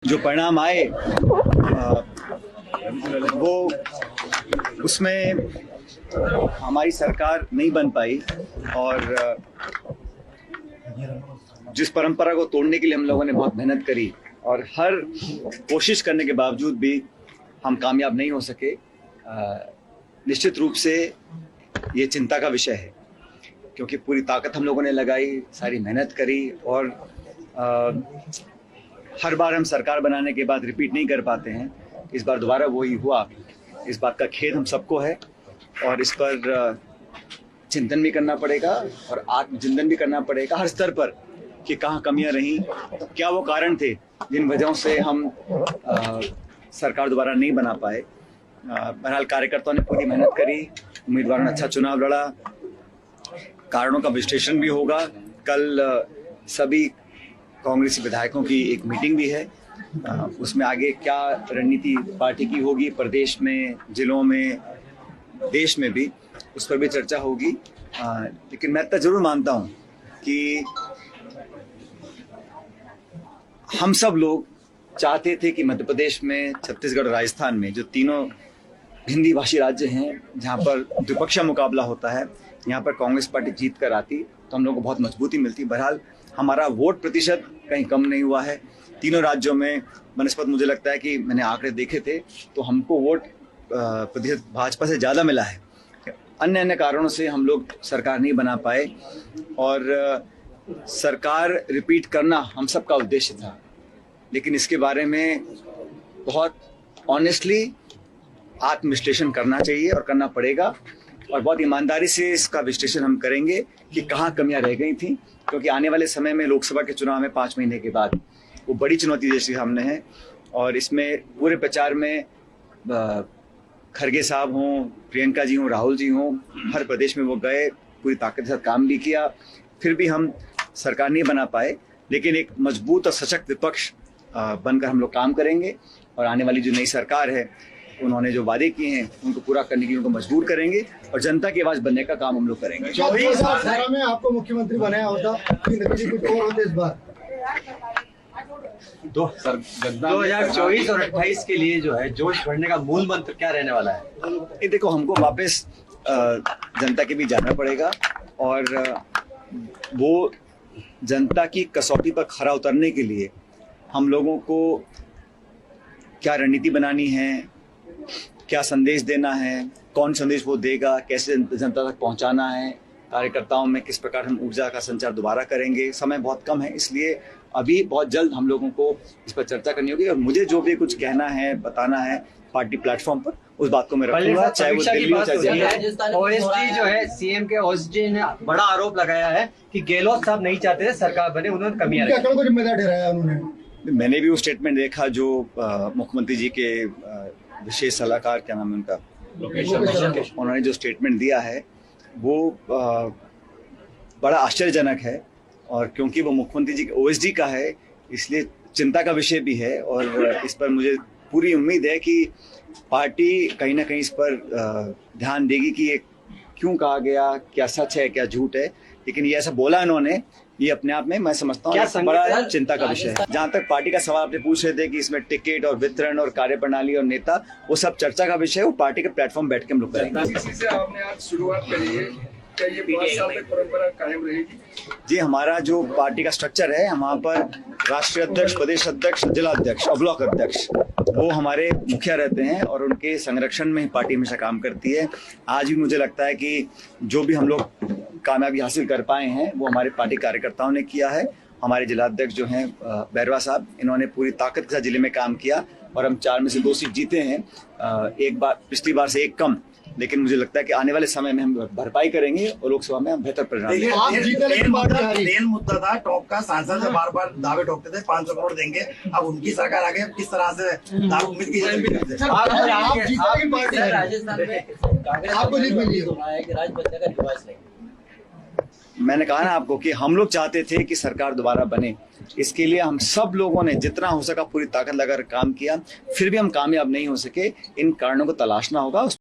जो परिणाम आए वो उसमें हमारी सरकार नहीं बन पाई और जिस परंपरा को तोड़ने के लिए हम लोगों ने बहुत मेहनत करी और हर कोशिश करने के बावजूद भी हम कामयाब नहीं हो सके। निश्चित रूप से ये चिंता का विषय है, क्योंकि पूरी ताकत हम लोगों ने लगाई, सारी मेहनत करी और हर बार हम सरकार बनाने के बाद रिपीट नहीं कर पाते हैं। इस बार दोबारा वही हुआ। इस बात का खेद हम सबको है और इस पर चिंतन भी करना पड़ेगा और आत्मचिंतन भी करना पड़ेगा हर स्तर पर कि कहाँ कमियां रहीं, क्या वो कारण थे जिन वजहों से हम सरकार दोबारा नहीं बना पाए। बहरहाल कार्यकर्ताओं ने पूरी मेहनत करी, उम्मीदवारों ने अच्छा चुनाव लड़ा, कारणों का विश्लेषण भी होगा। कल सभी कांग्रेसी विधायकों की एक मीटिंग भी है, उसमें आगे क्या रणनीति पार्टी की होगी, प्रदेश में, जिलों में, देश में भी, उस पर भी चर्चा होगी। लेकिन मैं तो जरूर मानता हूं कि हम सब लोग चाहते थे कि मध्य प्रदेश में, छत्तीसगढ़ और राजस्थान में, जो तीनों हिंदी भाषी राज्य हैं जहां पर द्विपक्षीय मुकाबला होता है, यहाँ पर कांग्रेस पार्टी जीत कर आती तो हम लोग को बहुत मजबूती मिलती। बहरहाल हमारा वोट प्रतिशत कहीं कम नहीं हुआ है। तीनों राज्यों में बनस्पत मुझे लगता है कि मैंने आंकड़े देखे थे तो हमको वोट प्रतिशत भाजपा से ज़्यादा मिला है। अन्य कारणों से हम लोग सरकार नहीं बना पाए और सरकार रिपीट करना हम सबका उद्देश्य था, लेकिन इसके बारे में बहुत ऑनेस्टली आत्मविश्लेषण करना चाहिए और करना पड़ेगा और बहुत ईमानदारी से इसका विश्लेषण हम करेंगे कि कहाँ कमियां रह गई थी, क्योंकि आने वाले समय में लोकसभा के चुनाव में 5 महीने के बाद वो बड़ी चुनौती जैसी सामने है और इसमें पूरे प्रचार में खड़गे साहब हों, प्रियंका जी हों, राहुल जी हों, हर प्रदेश में वो गए, पूरी ताकत के साथ काम भी किया, फिर भी हम सरकार नहीं बना पाए। लेकिन एक मजबूत और सशक्त विपक्ष बनकर हम लोग काम करेंगे और आने वाली जो नई सरकार है उन्होंने जो वादे किए हैं उनको पूरा करने के लिए उनको मजबूर करेंगे और जनता की आवाज बनने का काम हम लोग करेंगे। 2018 में आपको मुख्यमंत्री बनाया होता कि नतीजे कुछ और होते इस बार। 2024 और 28 के लिए जो है जोश भरने का मूल मंत्र क्या रहने वाला है? ये देखो, हमको वापस जनता के बीच जाना पड़ेगा और वो जनता की कसौटी पर खरा उतरने के लिए हम लोगों को क्या रणनीति बनानी है, क्या संदेश देना है, कौन संदेश वो देगा, कैसे जनता तक पहुंचाना है, कार्यकर्ताओं में किस प्रकार हम ऊर्जा का संचार दोबारा करेंगे। समय बहुत कम है, इसलिए अभी बहुत जल्द हम लोगों को इस पर चर्चा करनी होगी और मुझे जो भी कुछ कहना है, बताना है पार्टी प्लेटफॉर्म पर, उस बात को मैं रखूंगा, चाहे वो दिल्ली हो चाहे जयपुर। ओएसडी जो है, सीएम के ओएसडी ने बड़ा आरोप लगाया है कि गहलोत साहब नहीं चाहते थे सरकार बने, उन्होंने कमियां रखी। को जिम्मेदार ठहराया उन्होंने। मैंने भी वो स्टेटमेंट देखा जो मुख्यमंत्री जी के विशेष सलाहकार, क्या नाम है उनका, उन्होंने जो स्टेटमेंट दिया है वो बड़ा आश्चर्यजनक है और क्योंकि वो मुख्यमंत्री जी के ओएसडी का है इसलिए चिंता का विषय भी है और इस पर मुझे पूरी उम्मीद है कि पार्टी कहीं ना कहीं इस पर ध्यान देगी कि ये क्यों कहा गया, क्या सच है क्या झूठ है। लेकिन ये ऐसा बोला इन्होंने, ये अपने आप में मैं समझता हूँ बड़ा चिंता का विषय है। जहाँ तक पार्टी का सवाल आपने पूछ रहे थे कि इसमें टिकट और वितरण और कार्यप्रणाली और नेता, वो सब चर्चा का विषय है, वो पार्टी के प्लेटफॉर्म बैठ के हम लोग करेंगे। इसी से आपने आज शुरुआत करी है, क्या ये 5 साल तक परंपरा कायम रहेगी? जी, हमारा जो पार्टी का स्ट्रक्चर है, वहाँ पर राष्ट्रीय अध्यक्ष, प्रदेश अध्यक्ष, जिला अध्यक्ष और ब्लॉक अध्यक्ष वो हमारे मुखिया रहते हैं और उनके संरक्षण में ही पार्टी हमेशा काम करती है। आज भी मुझे लगता है कि जो भी हम लोग कामयाबी हासिल कर पाए हैं वो हमारे पार्टी कार्यकर्ताओं ने किया है। हमारे जिला अध्यक्ष जो हैं बैरवा साहब, इन्होंने पूरी ताकत के साथ जिले में काम किया और हम 4 में से 2 सीट जीते हैं, एक बार पिछली बार से 1 कम। लेकिन मुझे लगता है कि आने वाले समय में हम भरपाई करेंगे और लोकसभा में हम बेहतर परिणाम देंगे। मेन मुद्दा था टॉप का, सांसद बार बार दावे ठोकते थे 500 करोड़ देंगे, अब उनकी सरकार आ गई, किस तरह से दावे उम्मीद की जाएगी? राजस्थान में आपको जीत मिली है कि राज बनने का रिवाज नहीं। मैंने कहा ना आपको कि हम लोग चाहते थे कि सरकार दोबारा बने, इसके लिए हम सब लोगों ने जितना हो सका पूरी ताकत लगाकर काम किया, फिर भी हम कामयाब नहीं हो सके। इन कारणों को तलाशना होगा।